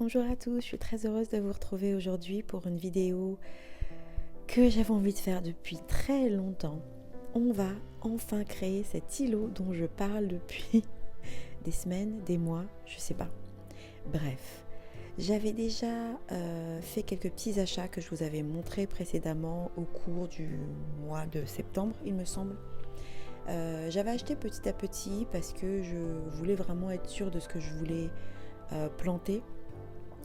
Bonjour à tous, je suis très heureuse de vous retrouver aujourd'hui pour une vidéo que j'avais envie de faire depuis très longtemps. On va enfin créer cet îlot dont je parle depuis des semaines, des mois, je sais pas. Bref, j'avais déjà fait quelques petits achats que je vous avais montrés précédemment au cours du mois de septembre, il me semble. J'avais acheté petit à petit parce que je voulais vraiment être sûre de ce que je voulais planter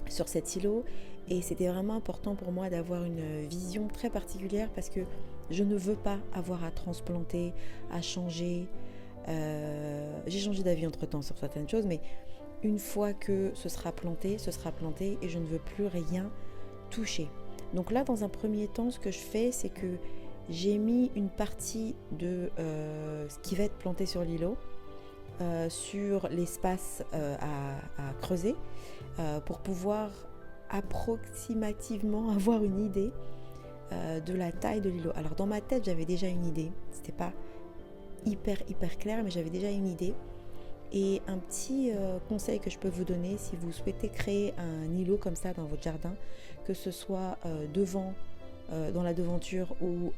sur cet îlot, et c'était vraiment important pour moi d'avoir une vision très particulière parce que je ne veux pas avoir à transplanter, à changer. J'ai changé d'avis entre temps sur certaines choses, mais une fois que ce sera planté et je ne veux plus rien toucher. Donc là, dans un premier temps, ce que je fais, c'est que j'ai mis une partie de ce qui va être planté sur l'îlot sur l'espace à creuser pour pouvoir approximativement avoir une idée de la taille de l'îlot. Alors dans ma tête, j'avais déjà une idée. C'était pas hyper clair, mais j'avais déjà une idée. Et un petit conseil que je peux vous donner si vous souhaitez créer un îlot comme ça dans votre jardin, que ce soit devant, dans la devanture ou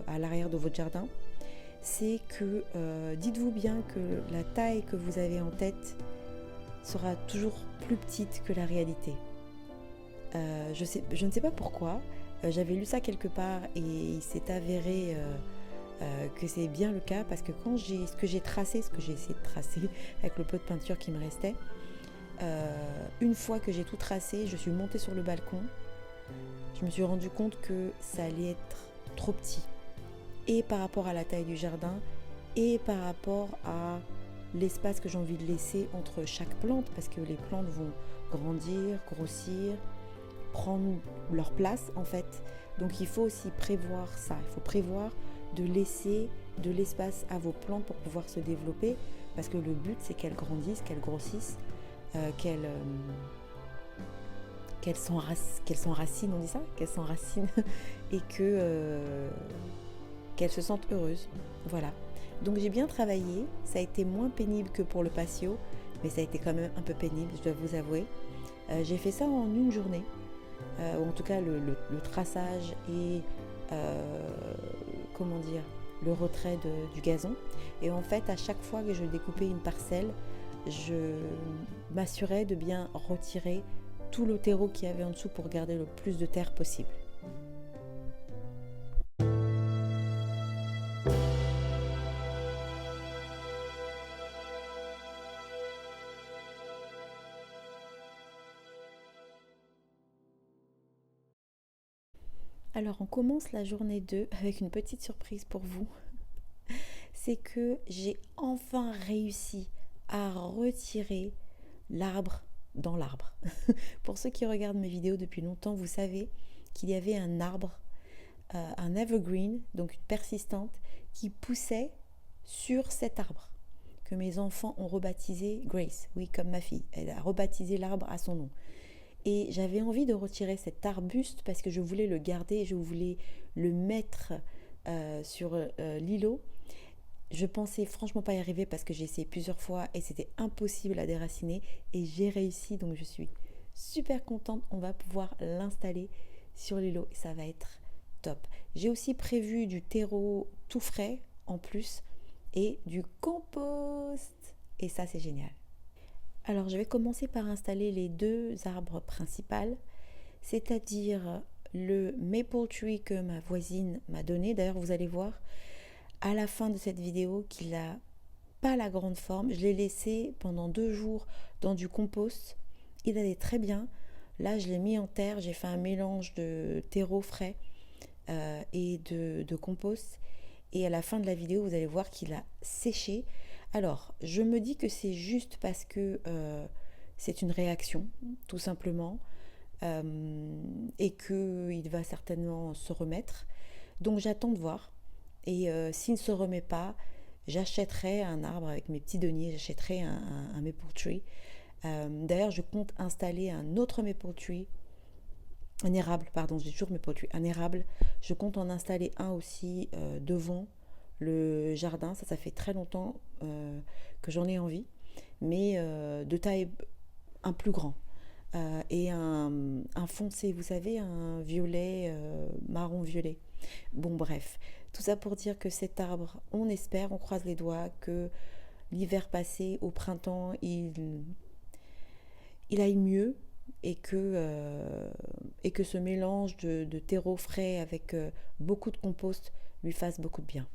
à l'arrière de votre jardin, c'est que dites-vous bien que la taille que vous avez en tête sera toujours plus petite que la réalité. Je ne sais pas pourquoi, j'avais lu ça quelque part et il s'est avéré que c'est bien le cas, parce que quand ce que j'ai essayé de tracer avec le peu de peinture qui me restait, une fois que j'ai tout tracé, je suis montée sur le balcon, je me suis rendu compte que ça allait être trop petit, et par rapport à la taille du jardin, et par rapport à l'espace que j'ai envie de laisser entre chaque plante, parce que les plantes vont grandir, grossir, prendre leur place en fait. Donc il faut aussi prévoir ça, il faut prévoir de laisser de l'espace à vos plantes pour pouvoir se développer, parce que le but c'est qu'elles grandissent, qu'elles grossissent, qu'elles s'enracinent, on dit ça, qu'elles s'enracinent et qu'elles se sentent heureuses. Voilà. Donc j'ai bien travaillé, ça a été moins pénible que pour le patio, mais ça a été quand même un peu pénible, je dois vous avouer. J'ai fait ça en une journée, ou en tout cas le traçage et comment dire, le retrait du gazon. Et en fait, à chaque fois que je découpais une parcelle, je m'assurais de bien retirer tout le terreau qu'il y avait en dessous pour garder le plus de terre possible. Alors on commence la journée 2 avec une petite surprise pour vous. C'est que j'ai enfin réussi à retirer l'arbre dans l'arbre. Pour ceux qui regardent mes vidéos depuis longtemps, vous savez qu'il y avait un arbre, un evergreen, donc une persistante, qui poussait sur cet arbre, que mes enfants ont rebaptisé Grace, oui, comme ma fille. Elle a rebaptisé l'arbre à son nom. Et j'avais envie de retirer cet arbuste parce que je voulais le garder, je voulais le mettre sur l'îlot. Je pensais franchement pas y arriver parce que j'ai essayé plusieurs fois et c'était impossible à déraciner, et j'ai réussi, donc je suis super contente. On va pouvoir l'installer sur l'îlot et ça va être top. J'ai aussi prévu du terreau tout frais en plus et du compost, et ça c'est génial. Alors je vais commencer par installer les deux arbres principaux, c'est-à-dire le maple tree que ma voisine m'a donné. D'ailleurs vous allez voir à la fin de cette vidéo qu'il n'a pas la grande forme. Je l'ai laissé pendant 2 jours dans du compost. Il allait très bien. Là je l'ai mis en terre, j'ai fait un mélange de terreau frais et de compost. Et à la fin de la vidéo, vous allez voir qu'il a séché. Alors, je me dis que c'est juste parce que c'est une réaction, tout simplement, et qu'il va certainement se remettre. Donc, j'attends de voir. Et s'il ne se remet pas, j'achèterai un arbre avec mes petits deniers, j'achèterai un maple tree. D'ailleurs, je compte installer un autre maple tree, un érable, pardon, j'ai toujours maple tree, un érable. Je compte en installer un aussi devant le jardin. Ça fait très longtemps que j'en ai envie, mais de taille un plus grand. et un foncé, vous savez, un violet, marron violet. Bon, bref, tout ça pour dire que cet arbre, on espère, on croise les doigts, que l'hiver passé, au printemps, il aille mieux et que ce mélange de terreau frais avec beaucoup de compost lui fasse beaucoup de bien.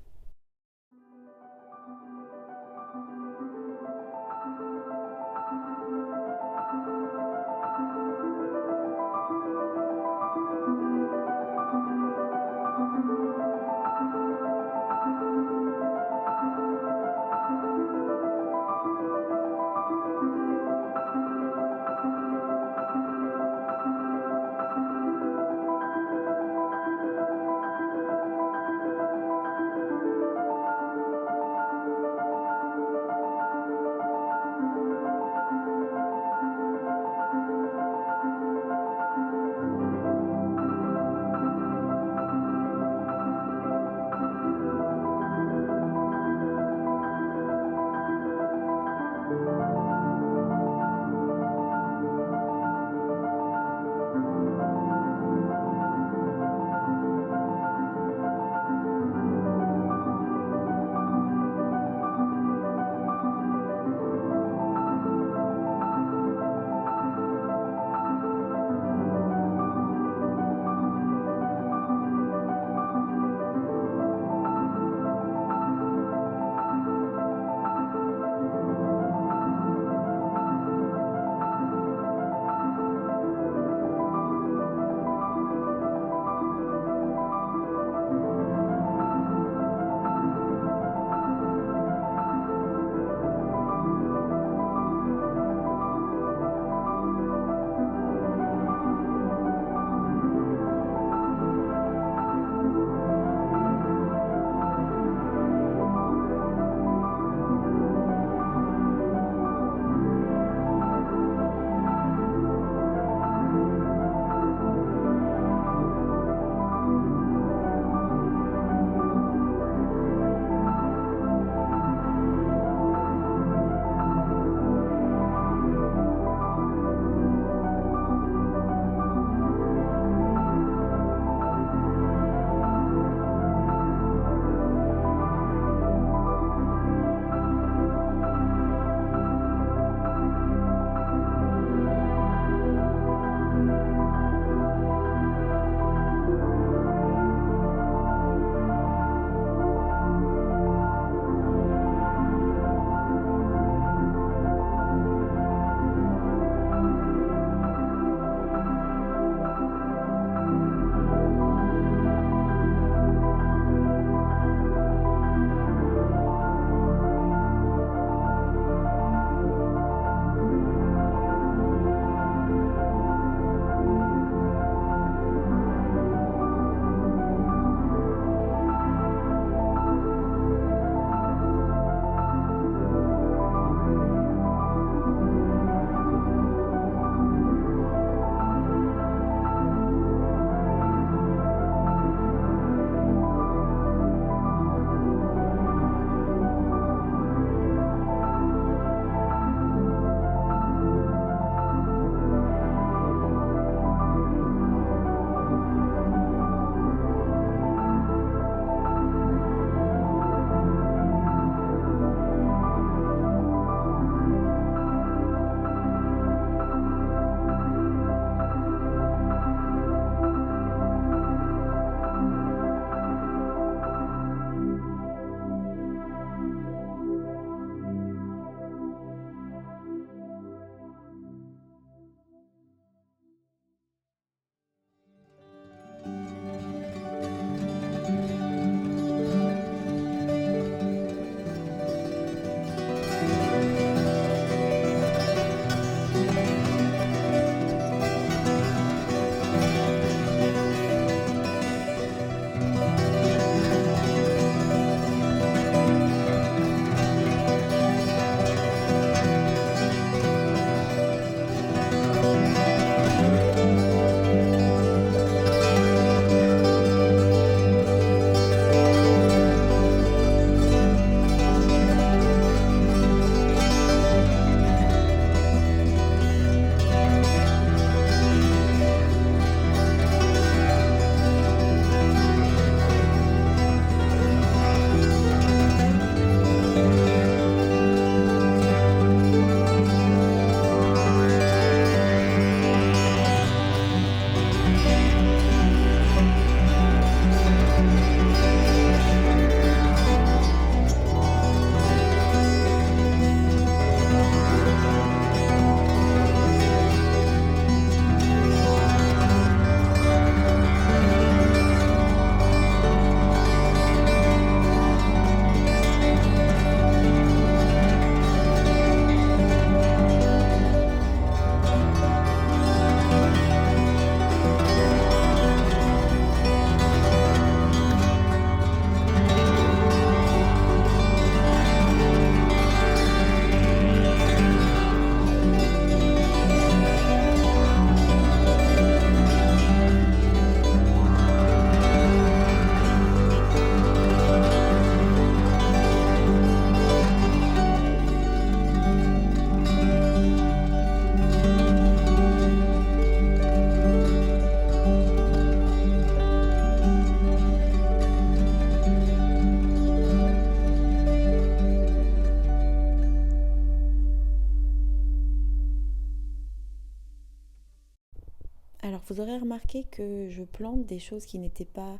Alors, vous aurez remarqué que je plante des choses qui n'étaient pas,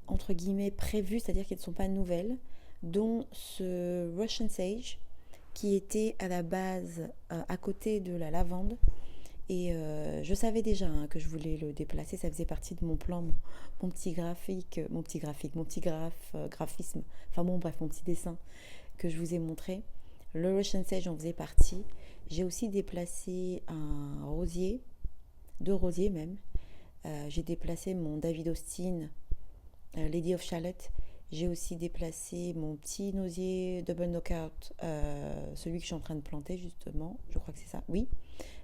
entre guillemets, prévues, c'est-à-dire qui ne sont pas nouvelles, dont ce Russian Sage, qui était à la base à côté de la lavande. Et je savais déjà que je voulais le déplacer, ça faisait partie de mon plan, mon petit graphique, mon petit graphisme, enfin bon bref, mon petit dessin que je vous ai montré. Le Russian Sage en faisait partie. J'ai aussi déplacé un rosier, deux rosiers même. J'ai déplacé mon David Austin, Lady of Shalott. J'ai aussi déplacé mon petit nosier Double Knockout, celui que je suis en train de planter justement, je crois que c'est ça, oui,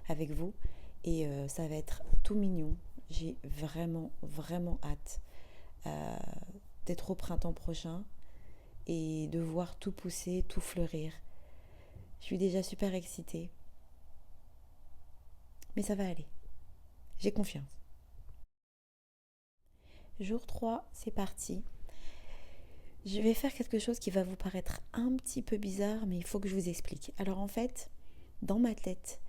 avec vous. Et ça va être tout mignon. J'ai vraiment, vraiment hâte euh, d'être au printemps prochain et de voir tout pousser, tout fleurir. Je suis déjà super excitée. Mais ça va aller. J'ai confiance. Jour 3, c'est parti. Je vais faire quelque chose qui va vous paraître un petit peu bizarre, mais il faut que je vous explique. Alors en fait, dans ma tête,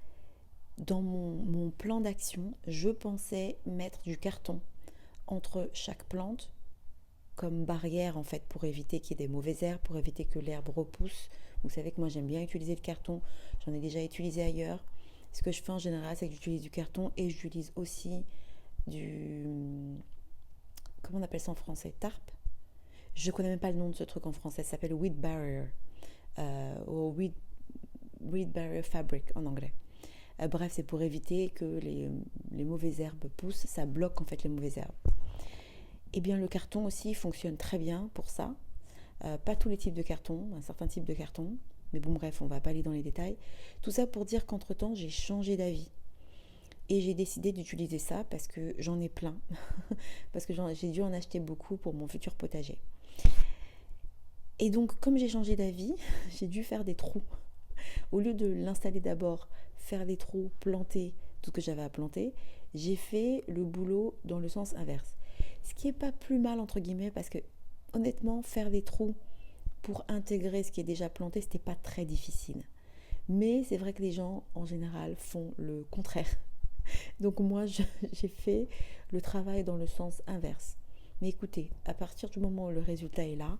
dans mon plan d'action, je pensais mettre du carton entre chaque plante comme barrière en fait pour éviter qu'il y ait des mauvaises herbes, pour éviter que l'herbe repousse. Vous savez que moi j'aime bien utiliser le carton, j'en ai déjà utilisé ailleurs. Ce que je fais en général, c'est que j'utilise du carton et j'utilise aussi du... Comment on appelle ça en français? Tarp. Je ne connais même pas le nom de ce truc en français, ça s'appelle Weed Barrier. Ou weed Barrier Fabric en anglais. Bref, c'est pour éviter que les mauvaises herbes poussent, ça bloque en fait les mauvaises herbes. Eh bien, le carton aussi fonctionne très bien pour ça. Pas tous les types de carton, un certain type de carton. Mais bon, bref, on va pas aller dans les détails. Tout ça pour dire qu'entre-temps, j'ai changé d'avis. Et j'ai décidé d'utiliser ça parce que j'en ai plein. Parce que j'ai dû en acheter beaucoup pour mon futur potager. Et donc, comme j'ai changé d'avis, j'ai dû faire des trous. Au lieu de l'installer d'abord, faire des trous, planter tout ce que j'avais à planter, j'ai fait le boulot dans le sens inverse. Ce qui n'est pas plus mal, entre guillemets, parce que honnêtement, faire des trous pour intégrer ce qui est déjà planté, c'était pas très difficile. Mais c'est vrai que les gens, en général, font le contraire. Donc moi, j'ai fait le travail dans le sens inverse. Mais écoutez, à partir du moment où le résultat est là,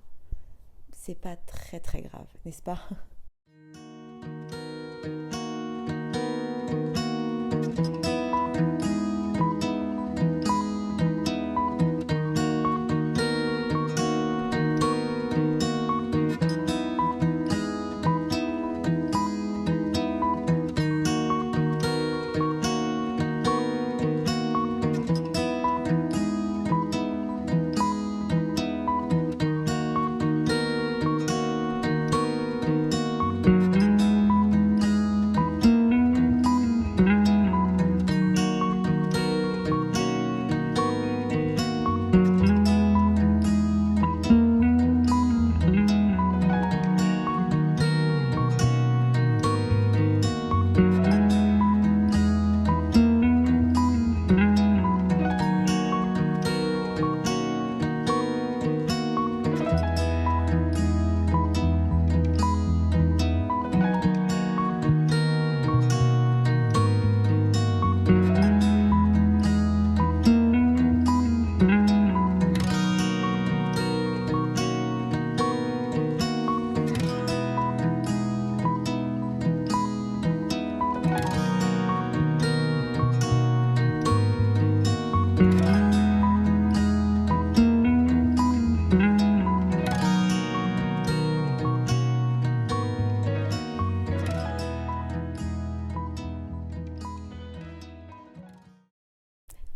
c'est pas très très grave, n'est-ce pas?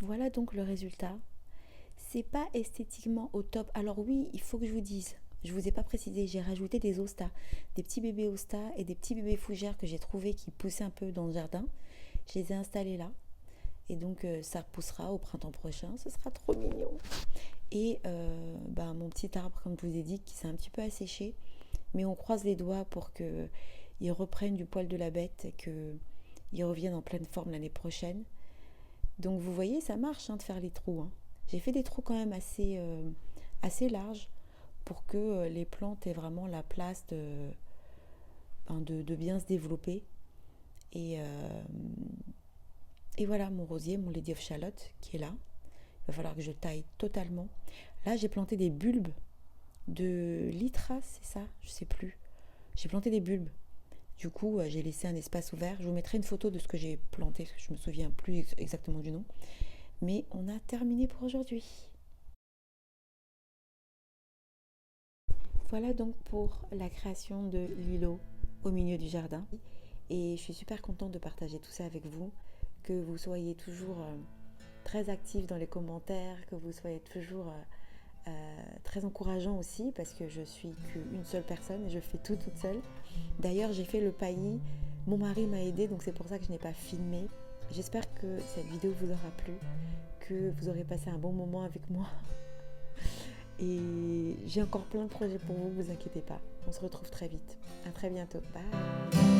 Voilà donc le résultat. C'est pas esthétiquement au top. Alors oui, il faut que je vous dise, je vous ai pas précisé, j'ai rajouté des hostas, des petits bébés hostas et des petits bébés fougères que j'ai trouvés qui poussaient un peu dans le jardin. Je les ai installés là. Et donc ça repoussera au printemps prochain, ce sera trop mignon. Et mon petit arbre, comme je vous ai dit, qui s'est un petit peu asséché, mais on croise les doigts pour qu'il reprenne du poil de la bête et qu'il revienne en pleine forme l'année prochaine. Donc vous voyez, ça marche de faire les trous. J'ai fait des trous quand même assez larges pour que les plantes aient vraiment la place de bien se développer. Et Et voilà mon rosier, mon Lady of Shalott qui est là. Il va falloir que je taille totalement. Là, j'ai planté des bulbes de Lytra, c'est ça? Je sais plus. J'ai planté des bulbes. Du coup, j'ai laissé un espace ouvert. Je vous mettrai une photo de ce que j'ai planté, parce que je me souviens plus exactement du nom. Mais on a terminé pour aujourd'hui. Voilà donc pour la création de l'îlot au milieu du jardin. Et je suis super contente de partager tout ça avec vous, que vous soyez toujours très actifs dans les commentaires, que vous soyez toujours très encourageant aussi, parce que je suis qu'une seule personne et je fais tout toute seule. D'ailleurs, j'ai fait le paillis, mon mari m'a aidé, donc c'est pour ça que je n'ai pas filmé. J'espère que cette vidéo vous aura plu, que vous aurez passé un bon moment avec moi. Et j'ai encore plein de projets pour vous, vous inquiétez pas. On se retrouve très vite. À très bientôt. Bye.